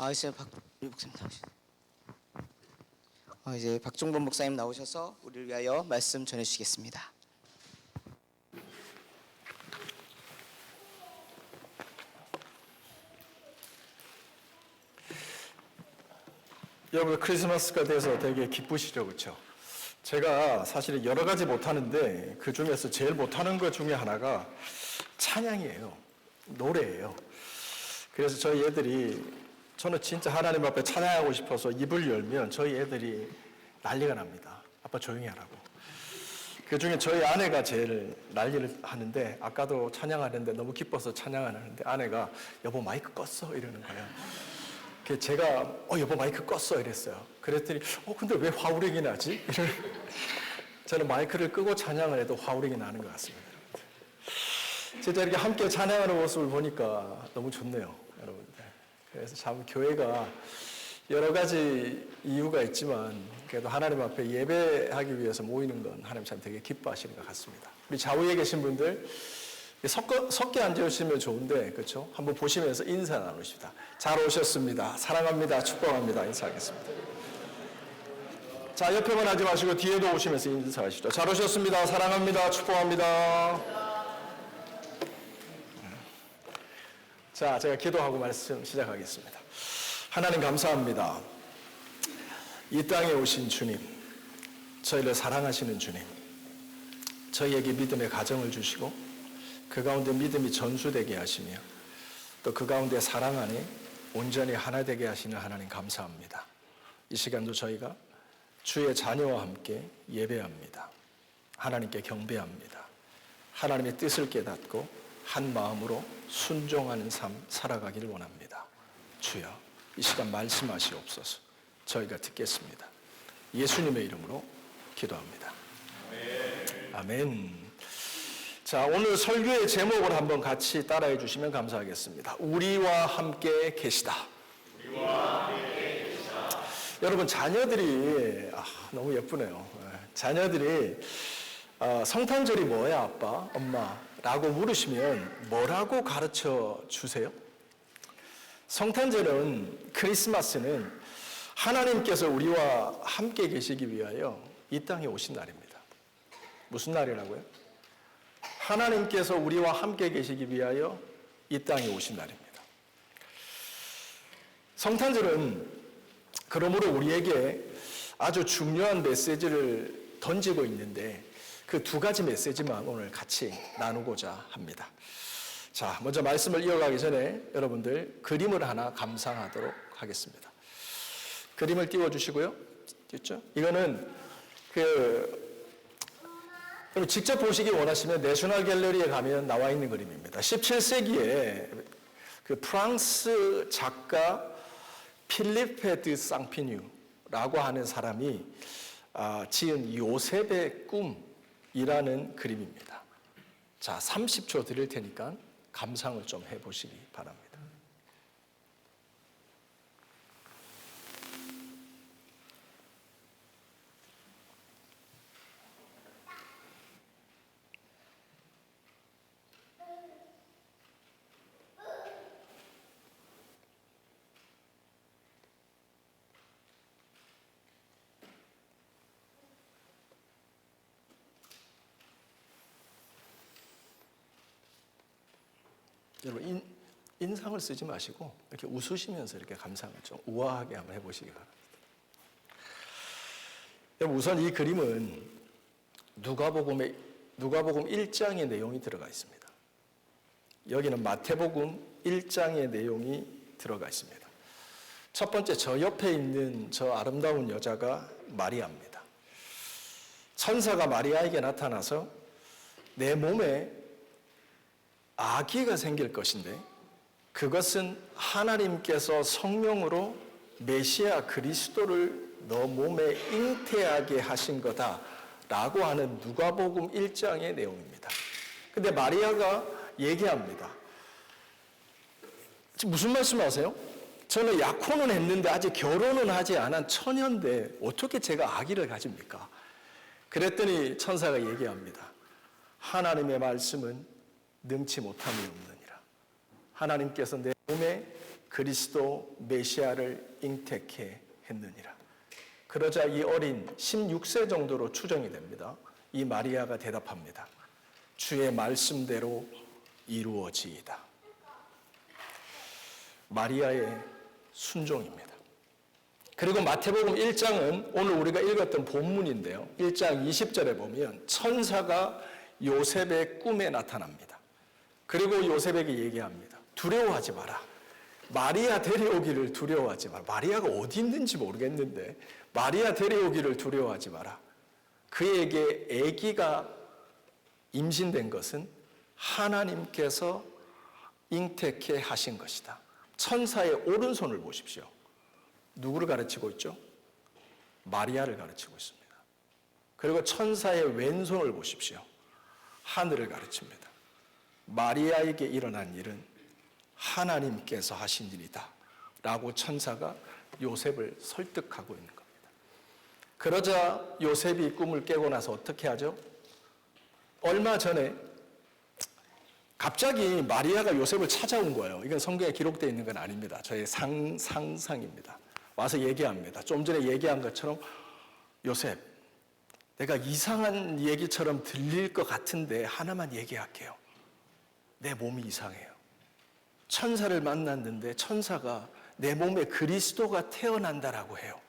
이제 목사님 이제 박종범 목사님 나오셔서 우리를 위하여 말씀 전해주시겠습니다. 여러분, 크리스마스가 돼서 되게 기쁘시죠, 그렇죠? 제가 사실 여러 가지 못하는데 그 중에서 제일 못하는 것 중에 하나가 찬양이에요. 노래예요. 그래서 저희 애들이, 저는 진짜 하나님 앞에 찬양하고 싶어서 입을 열면 저희 애들이 난리가 납니다. 아빠 조용히 하라고. 그 중에 저희 아내가 제일 난리를 하는데, 아까도 찬양하는데 너무 기뻐서 찬양을 하는데 아내가 여보 마이크 껐어? 이러는 거예요. 제가 여보 마이크 껐어 이랬어요. 그랬더니 근데 왜 화우력이 나지? 저는 마이크를 끄고 찬양을 해도 화우력이 나는 것 같습니다. 진짜 이렇게 함께 찬양하는 모습을 보니까 너무 좋네요, 여러분들. 그래서 참 교회가 여러 가지 이유가 있지만 그래도 하나님 앞에 예배하기 위해서 모이는 건 하나님 참 되게 기뻐하시는 것 같습니다. 우리 좌우에 계신 분들 섞여 앉으시면 좋은데, 그렇죠? 한번 보시면서 인사 나누십시다. 잘 오셨습니다. 사랑합니다. 축복합니다. 인사하겠습니다. 자, 옆에만 하지 마시고 뒤에도 오시면서 인사하시죠. 잘 오셨습니다. 사랑합니다. 축복합니다. 자, 제가 기도하고 말씀 시작하겠습니다. 하나님 감사합니다. 이 땅에 오신 주님, 저희를 사랑하시는 주님, 저희에게 믿음의 가정을 주시고 그 가운데 믿음이 전수되게 하시며 또 그 가운데 사랑 안에 온전히 하나 되게 하시는 하나님 감사합니다. 이 시간도 저희가 주의 자녀와 함께 예배합니다. 하나님께 경배합니다. 하나님의 뜻을 깨닫고 한 마음으로 순종하는 삶 살아가기를 원합니다. 주여, 이 시간 말씀하시옵소서. 저희가 듣겠습니다. 예수님의 이름으로 기도합니다. 아멘. 자, 오늘 설교의 제목을 한번 같이 따라해 주시면 감사하겠습니다. 우리와 함께 계시다. 우리와 함께 계시다. 여러분, 자녀들이 너무 예쁘네요. 자녀들이 성탄절이 뭐야, 아빠, 엄마? 라고 물으시면 뭐라고 가르쳐 주세요? 성탄절은, 크리스마스는 하나님께서 우리와 함께 계시기 위하여 이 땅에 오신 날입니다. 무슨 날이라고요? 하나님께서 우리와 함께 계시기 위하여 이 땅에 오신 날입니다. 성탄절은 그러므로 우리에게 아주 중요한 메시지를 던지고 있는데 그 두 가지 메시지만 오늘 같이 나누고자 합니다. 자, 먼저 말씀을 이어가기 전에 여러분들 그림을 하나 감상하도록 하겠습니다. 그림을 띄워주시고요. 있죠? 이거는 여러분 직접 보시기 원하시면 내셔널 갤러리에 가면 나와 있는 그림입니다. 17세기에 그 프랑스 작가 필리페 드 쌍피뉴라고 하는 사람이 지은 요셉의 꿈이라는 그림입니다. 자, 30초 드릴 테니까 감상을 좀 해보시기 바랍니다. 여러분, 인상을 쓰지 마시고 이렇게 웃으시면서 이렇게 감상을 좀 우아하게 한번 해보시기 바랍니다. 여러분, 우선 이 그림은 누가복음 1장의 내용이 들어가 있습니다. 여기는 마태복음 1장의 내용이 들어가 있습니다. 첫 번째, 저 옆에 있는 저 아름다운 여자가 마리아입니다. 천사가 마리아에게 나타나서 내 몸에 아기가 생길 것인데 그것은 하나님께서 성령으로 메시아 그리스도를 너 몸에 잉태하게 하신 거다라고 하는 누가복음 1장의 내용입니다. 근데 마리아가 얘기합니다. 지금 무슨 말씀하세요? 저는 약혼은 했는데 아직 결혼은 하지 않은 처녀인데 어떻게 제가 아기를 가집니까? 그랬더니 천사가 얘기합니다. 하나님의 말씀은 능치 못함이 없느니라. 하나님께서 내 몸에 그리스도 메시아를 잉태케 했느니라. 그러자 이 어린 16세 정도로 추정이 됩니다. 이 마리아가 대답합니다. 주의 말씀대로 이루어지이다. 마리아의 순종입니다. 그리고 마태복음 1장은 오늘 우리가 읽었던 본문인데요. 1장 20절에 보면 천사가 요셉의 꿈에 나타납니다. 그리고 요셉에게 얘기합니다. 두려워하지 마라. 마리아 데려오기를 두려워하지 마라. 마리아가 어디 있는지 모르겠는데 마리아 데려오기를 두려워하지 마라. 그에게 아기가 임신된 것은 하나님께서 잉태케 하신 것이다. 천사의 오른손을 보십시오. 누구를 가르치고 있죠? 마리아를 가르치고 있습니다. 그리고 천사의 왼손을 보십시오. 하늘을 가르칩니다. 마리아에게 일어난 일은 하나님께서 하신 일이다 라고 천사가 요셉을 설득하고 있는 겁니다. 그러자 요셉이 꿈을 깨고 나서 어떻게 하죠? 얼마 전에 갑자기 마리아가 요셉을 찾아온 거예요. 이건 성경에 기록되어 있는 건 아닙니다. 저의 상상입니다. 와서 얘기합니다. 좀 전에 얘기한 것처럼 요셉, 내가 이상한 얘기처럼 들릴 것 같은데 하나만 얘기할게요. 내 몸이 이상해요. 천사를 만났는데 천사가 내 몸에 그리스도가 태어난다라고 해요.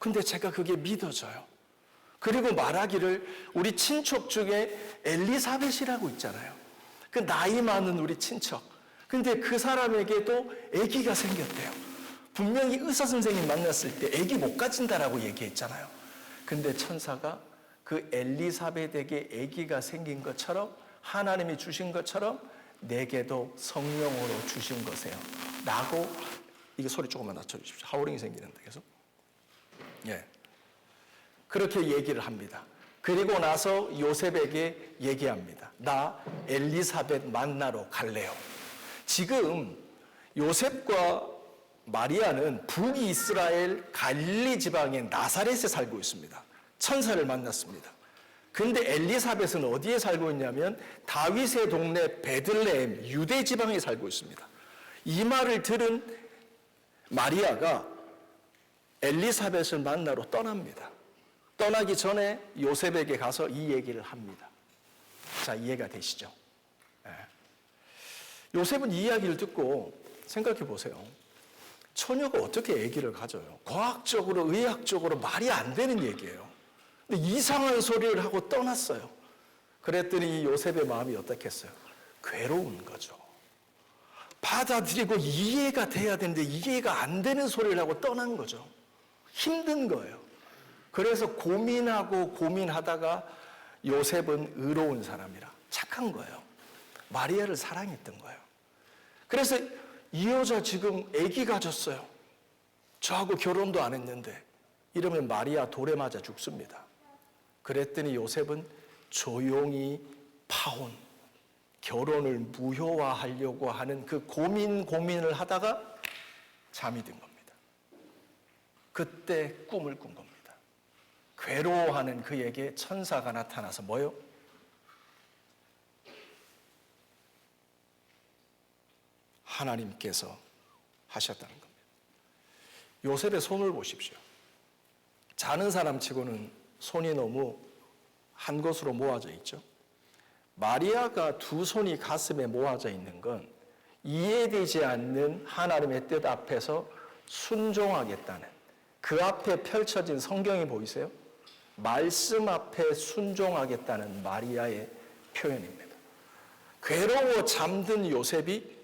근데 제가 그게 믿어져요. 그리고 말하기를 우리 친척 중에 엘리사벳이라고 있잖아요. 그 나이 많은 우리 친척. 근데 그 사람에게도 아기가 생겼대요. 분명히 의사 선생님 만났을 때 아기 못 가진다라고 얘기했잖아요. 근데 천사가 그 엘리사벳에게 아기가 생긴 것처럼 하나님이 주신 것처럼 내게도 성령으로 주신 것이에요. 라고, 이게 소리 조금만 낮춰주십시오. 하우링이 생기는데 계속. 예. 그렇게 얘기를 합니다. 그리고 나서 요셉에게 얘기합니다. 나 엘리사벳 만나러 갈래요. 지금 요셉과 마리아는 북이스라엘 갈릴리 지방의 나사렛에 살고 있습니다. 천사를 만났습니다. 근데 엘리사벳은 어디에 살고 있냐면 다윗의 동네 베들레헴 유대 지방에 살고 있습니다. 이 말을 들은 마리아가 엘리사벳을 만나러 떠납니다. 떠나기 전에 요셉에게 가서 이 얘기를 합니다. 자, 이해가 되시죠? 네. 요셉은 이 이야기를 듣고 생각해 보세요. 처녀가 어떻게 아기를 가져요? 과학적으로, 의학적으로 말이 안 되는 얘기예요. 근데 이상한 소리를 하고 떠났어요. 그랬더니 이 요셉의 마음이 어떻겠어요? 괴로운 거죠. 받아들이고 이해가 돼야 되는데 이해가 안 되는 소리를 하고 떠난 거죠. 힘든 거예요. 그래서 고민하고 고민하다가 요셉은 의로운 사람이라 착한 거예요. 마리아를 사랑했던 거예요. 그래서 이 여자 지금 아기 가졌어요. 저하고 결혼도 안 했는데 이러면 마리아 돌에 맞아 죽습니다. 그랬더니 요셉은 조용히 파혼, 결혼을 무효화하려고 하는 그 고민을 하다가 잠이 든 겁니다. 그때 꿈을 꾼 겁니다. 괴로워하는 그에게 천사가 나타나서 뭐요? 하나님께서 하셨다는 겁니다. 요셉의 손을 보십시오. 자는 사람 치고는 손이 너무 한 곳으로 모아져 있죠. 마리아가 두 손이 가슴에 모아져 있는 건 이해되지 않는 하나님의 뜻 앞에서 순종하겠다는, 그 앞에 펼쳐진 성경이 보이세요? 말씀 앞에 순종하겠다는 마리아의 표현입니다. 괴로워 잠든 요셉이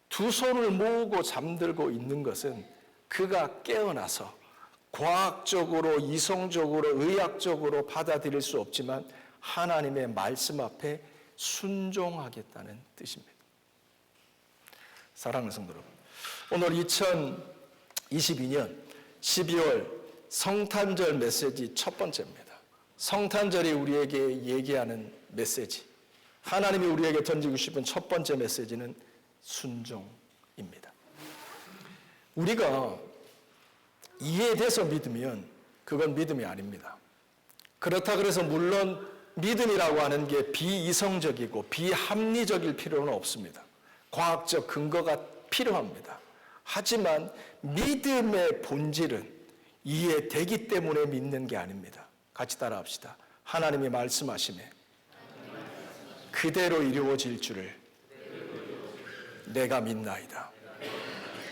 두 손을 모으고 잠들고 있는 것은 그가 깨어나서 과학적으로, 이성적으로, 의학적으로 받아들일 수 없지만 하나님의 말씀 앞에 순종하겠다는 뜻입니다. 사랑하는 성도 여러분, 오늘 2022년 12월 성탄절 메시지 첫 번째입니다. 성탄절이 우리에게 얘기하는 메시지, 하나님이 우리에게 던지고 싶은 첫 번째 메시지는 순종입니다. 우리가 이해돼서 믿으면 그건 믿음이 아닙니다. 그렇다 그래서 물론 믿음이라고 하는 게 비이성적이고 비합리적일 필요는 없습니다. 과학적 근거가 필요합니다. 하지만 믿음의 본질은 이해되기 때문에 믿는 게 아닙니다. 같이 따라합시다. 하나님이 말씀하시매 그대로 이루어질 줄을 내가 믿나이다.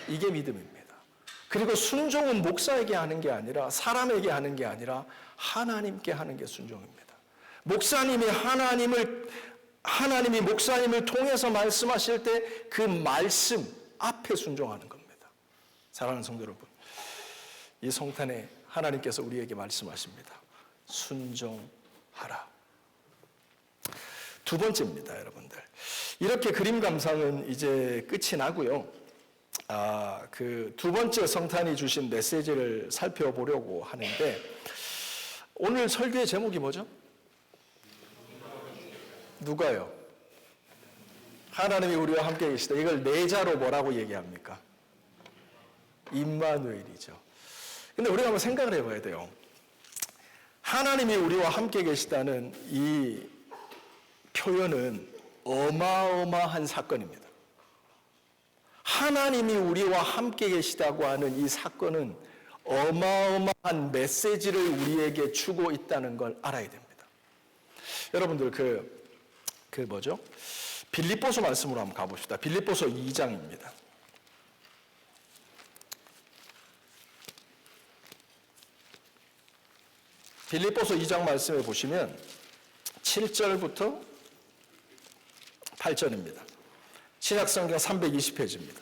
이게 믿음입니다. 그리고 순종은 목사에게 하는 게 아니라, 사람에게 하는 게 아니라 하나님께 하는 게 순종입니다. 하나님이 목사님을 통해서 말씀하실 때 그 말씀 앞에 순종하는 겁니다. 사랑하는 성도 여러분, 이 성탄에 하나님께서 우리에게 말씀하십니다. 순종하라. 두 번째입니다, 여러분들. 이렇게 그림 감상은 이제 끝이 나고요. 그 두 번째 성탄이 주신 메시지를 살펴보려고 하는데, 오늘 설교의 제목이 뭐죠? 누가요? 하나님이 우리와 함께 계시다. 이걸 내자로 뭐라고 얘기합니까? 임마누엘이죠. 근데 우리가 한번 생각을 해봐야 돼요. 하나님이 우리와 함께 계시다는 이 표현은 어마어마한 사건입니다. 하나님이 우리와 함께 계시다고 하는 이 사건은 어마어마한 메시지를 우리에게 주고 있다는 걸 알아야 됩니다. 여러분들 뭐죠? 빌립보서 말씀으로 한번 가봅시다. 빌립보서 2장입니다. 빌립보서 2장 말씀에 보시면 7절부터 8절입니다. 신약성경 320페이지입니다.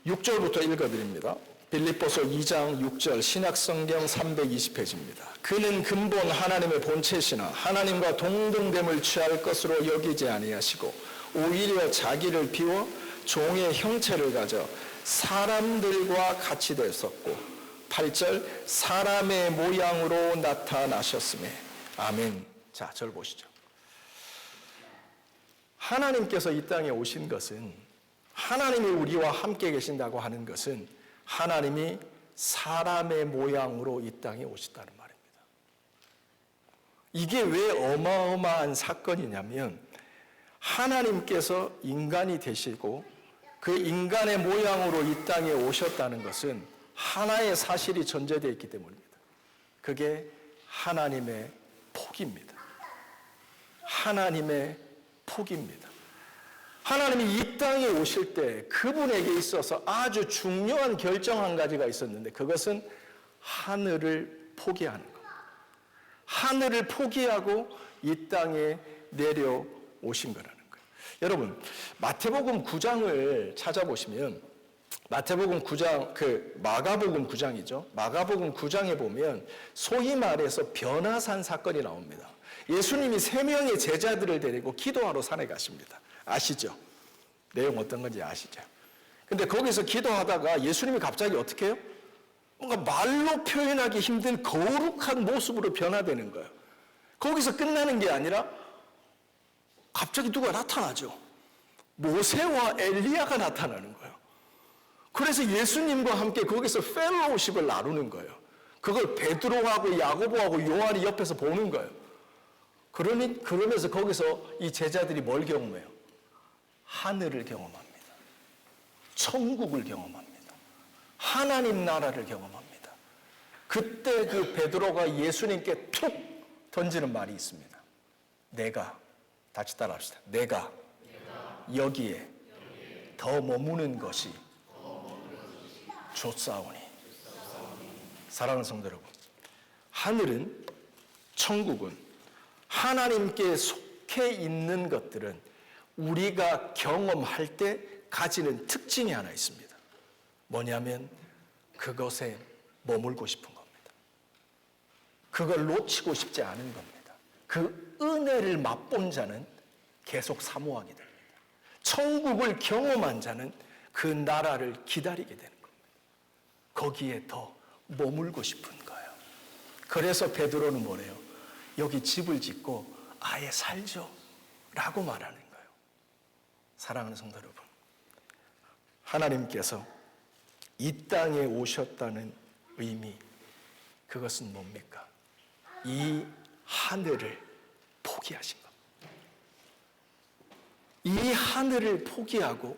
6절부터 읽어드립니다. 빌립보서 2장 6절 신약성경 320페이지입니다. 그는 근본 하나님의 본체시나 하나님과 동등됨을 취할 것으로 여기지 아니하시고 오히려 자기를 비워 종의 형체를 가져 사람들과 같이 되었고 8절 사람의 모양으로 나타나셨으며 아멘. 자, 절 보시죠. 하나님께서 이 땅에 오신 것은, 하나님이 우리와 함께 계신다고 하는 것은 하나님이 사람의 모양으로 이 땅에 오셨다는 말입니다. 이게 왜 어마어마한 사건이냐면, 하나님께서 인간이 되시고 그 인간의 모양으로 이 땅에 오셨다는 것은 하나의 사실이 전제되어 있기 때문입니다. 그게 하나님의 폭입니다. 하나님의 폭입니다. 하나님이 이 땅에 오실 때 그분에게 있어서 아주 중요한 결정 한 가지가 있었는데, 그것은 하늘을 포기하는 겁니다. 하늘을 포기하고 이 땅에 내려오신 거라는 거예요. 여러분, 마태복음 9장을 찾아보시면, 마태복음 9장, 마가복음 9장이죠. 마가복음 9장에 보면 소위 말해서 변화산 사건이 나옵니다. 예수님이 3명의 제자들을 데리고 기도하러 산에 가십니다. 아시죠? 내용 어떤 건지 아시죠? 근데 거기서 기도하다가 예수님이 갑자기 어떻게 해요? 뭔가 말로 표현하기 힘든 거룩한 모습으로 변화되는 거예요. 거기서 끝나는 게 아니라 갑자기 누가 나타나죠. 모세와 엘리야가 나타나는 거예요. 그래서 예수님과 함께 거기서 펠로우십을 나누는 거예요. 그걸 베드로하고 야고보하고 요한이 옆에서 보는 거예요. 그러면서 거기서 이 제자들이 뭘 경험해요? 하늘을 경험합니다. 천국을 경험합니다. 하나님 나라를 경험합니다. 그때 그 베드로가 예수님께 툭 던지는 말이 있습니다. 다시 따라합시다. 내가 여기에 더 머무는 것이 좋사오니. 사랑하는 성도 여러분, 하늘은, 천국은, 하나님께 속해 있는 것들은 우리가 경험할 때 가지는 특징이 하나 있습니다. 뭐냐면 그것에 머물고 싶은 겁니다. 그걸 놓치고 싶지 않은 겁니다. 그 은혜를 맛본 자는 계속 사모하게 됩니다. 천국을 경험한 자는 그 나라를 기다리게 되는 겁니다. 거기에 더 머물고 싶은 거예요. 그래서 베드로는 뭐래요? 여기 집을 짓고 아예 살죠 라고 말하는 거예요. 사랑하는 성도 여러분, 하나님께서 이 땅에 오셨다는 의미, 그것은 뭡니까? 이 하늘을 포기하신 겁니다. 이 하늘을 포기하고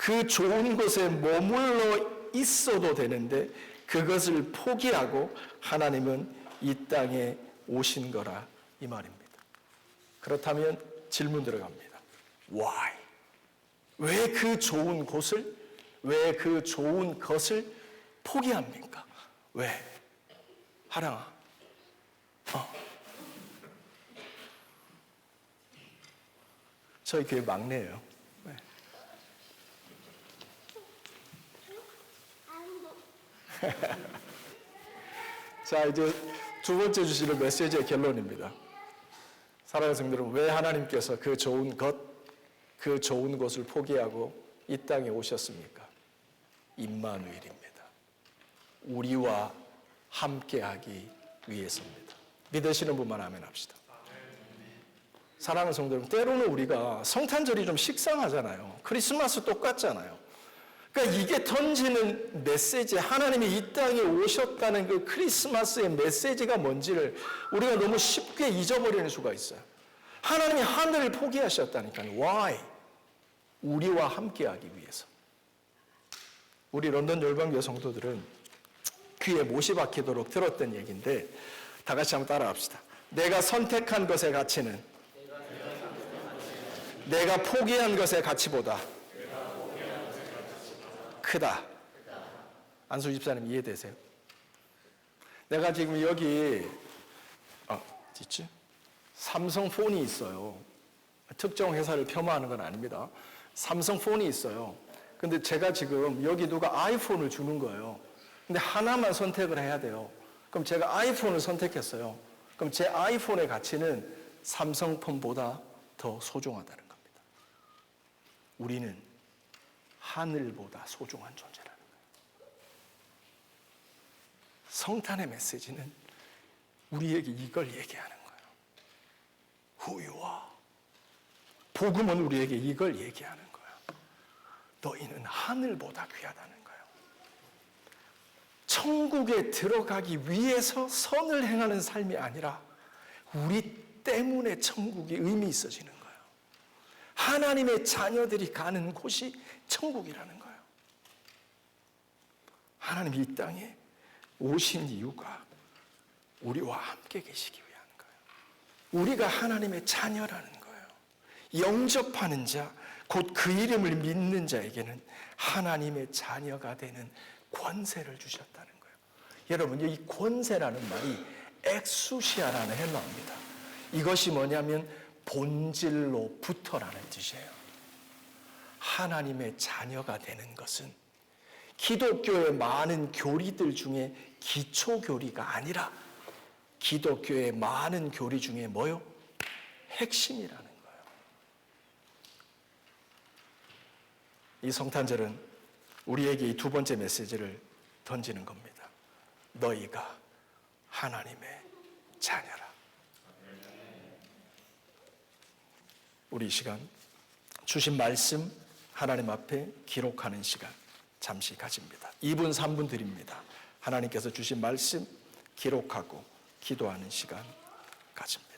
그 좋은 곳에 머물러 있어도 되는데 그것을 포기하고 하나님은 이 땅에 오신 거라 이 말입니다. 그렇다면 질문 들어갑니다. Why? 왜 그 좋은 곳을, 왜 그 좋은 것을 포기합니까? 왜? 하랑아. 저희 교회 막내예요. 네. 자, 이제 두 번째 주시는 메시지의 결론입니다. 사랑하는 성도 여러분, 왜 하나님께서 그 좋은 것, 그 좋은 곳을 포기하고 이 땅에 오셨습니까? 임마누엘입니다. 우리와 함께하기 위해서입니다. 믿으시는 분만 아멘 합시다. 사랑하는 성도 여러분, 때로는 우리가 성탄절이 좀 식상하잖아요. 크리스마스 똑같잖아요. 그러니까 이게 던지는 메시지, 하나님이 이 땅에 오셨다는 그 크리스마스의 메시지가 뭔지를 우리가 너무 쉽게 잊어버리는 수가 있어요. 하나님이 하늘을 포기하셨다니까요. Why? 우리와 함께하기 위해서. 우리 런던 열방교회 성도들은 귀에 못이 박히도록 들었던 얘기인데 다 같이 한번 따라합시다. 내가 선택한 것의 가치는 내가 포기한 것의 가치보다 크다. 안수 집사님 이해되세요? 내가 지금 여기 있지? 삼성폰이 있어요. 특정 회사를 폄하하는 건 아닙니다. 삼성폰이 있어요. 근데 제가 지금 여기 누가 아이폰을 주는 거예요. 근데 하나만 선택을 해야 돼요. 그럼 제가 아이폰을 선택했어요. 그럼 제 아이폰의 가치는 삼성폰보다 더 소중하다는 겁니다. 우리는 하늘보다 소중한 존재라는 거예요. 성탄의 메시지는 우리에게 이걸 얘기하는 거예요. Who you are. 복음은 우리에게 이걸 얘기하는 거예요. 너희는 하늘보다 귀하다는 거예요. 천국에 들어가기 위해서 선을 행하는 삶이 아니라 우리 때문에 천국이 의미 있어지는 거예요. 하나님의 자녀들이 가는 곳이 천국이라는 거예요. 하나님이 이 땅에 오신 이유가 우리와 함께 계시기 위한 거예요. 우리가 하나님의 자녀라는 거예요. 영접하는 자, 곧 그 이름을 믿는 자에게는 하나님의 자녀가 되는 권세를 주셨다는 거예요. 여러분, 이 권세라는 말이 엑수시아라는 헬라어입니다. 이것이 뭐냐면 본질로부터라는 뜻이에요. 하나님의 자녀가 되는 것은 기독교의 많은 교리들 중에 기초교리가 아니라 기독교의 많은 교리 중에 뭐요? 핵심이라는 거예요. 이 성탄절은 우리에게 이 두 번째 메시지를 던지는 겁니다. 너희가 하나님의 자녀라. 우리 이 시간 주신 말씀 하나님 앞에 기록하는 시간 잠시 가집니다. 2분 3분 드립니다. 하나님께서 주신 말씀 기록하고 기도하는 시간 가집니다.